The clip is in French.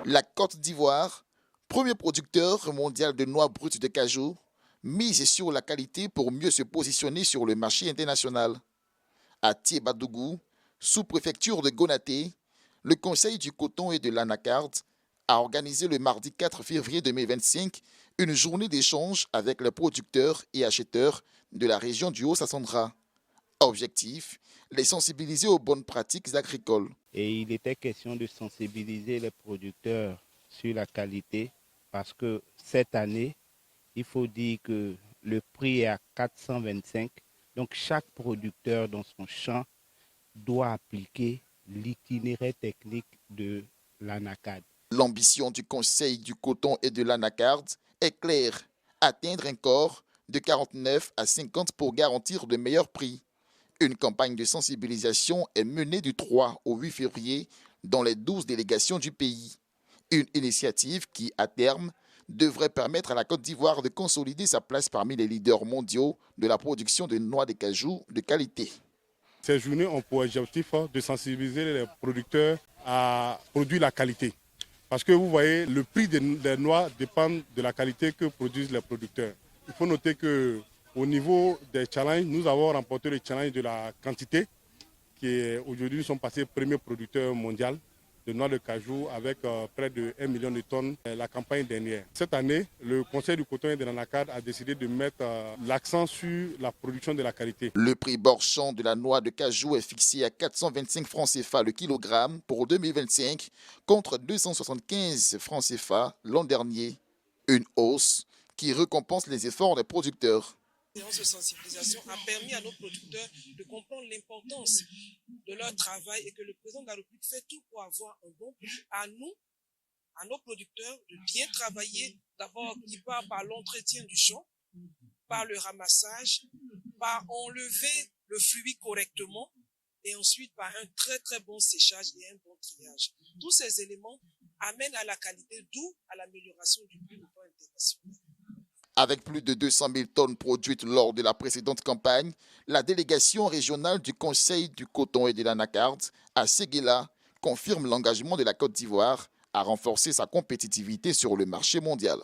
La Côte d'Ivoire, premier producteur mondial de noix brutes de cajou, mise sur la qualité pour mieux se positionner sur le marché international. À Thiébadougou, sous-préfecture de Gonaté, le Conseil du coton et de l'anacarde a organisé le mardi 4 février 2025 une journée d'échange avec les producteurs et acheteurs de la région du Haut-Sassandra. Objectif, les sensibiliser aux bonnes pratiques agricoles. Et il était question de sensibiliser les producteurs sur la qualité parce que cette année, il faut dire que le prix est à 425. Donc chaque producteur dans son champ doit appliquer l'itinéraire technique de l'anacarde. L'ambition du Conseil du coton et de l'anacarde est claire, atteindre un corps de 49 à 50 pour garantir de meilleurs prix. Une campagne de sensibilisation est menée du 3 au 8 février dans les 12 délégations du pays. Une initiative qui, à terme, devrait permettre à la Côte d'Ivoire de consolider sa place parmi les leaders mondiaux de la production de noix de cajou de qualité. Ces journées ont pour objectif de sensibiliser les producteurs à produire la qualité. Parce que vous voyez, le prix des noix dépend de la qualité que produisent les producteurs. Il faut noter qu'au niveau des challenges, nous avons remporté le challenge de la quantité, qui est aujourd'hui, nous sommes passés premier producteur mondial de noix de cajou avec près de 1 million de tonnes la campagne dernière. Cette année, le Conseil du coton et de l'anacarde a décidé de mettre l'accent sur la production de la qualité. Le prix borchon de la noix de cajou est fixé à 425 francs CFA le kilogramme pour 2025 contre 275 francs CFA l'an dernier. Une hausse qui récompense les efforts des producteurs. La séance de sensibilisation a permis à nos producteurs de comprendre l'importance de leur travail et que le président de la République fait tout pour avoir un bon prix. À nous, à nos producteurs, de bien travailler, d'abord qui part par l'entretien du champ, par le ramassage, par enlever le fruit correctement et ensuite par un très bon séchage et un bon triage. Tous ces éléments amènent à la qualité, d'où à l'amélioration du prix au plan international. Avec plus de 200 000 tonnes produites lors de la précédente campagne, la délégation régionale du Conseil du coton et de l'anacarde à Séguéla confirme l'engagement de la Côte d'Ivoire à renforcer sa compétitivité sur le marché mondial.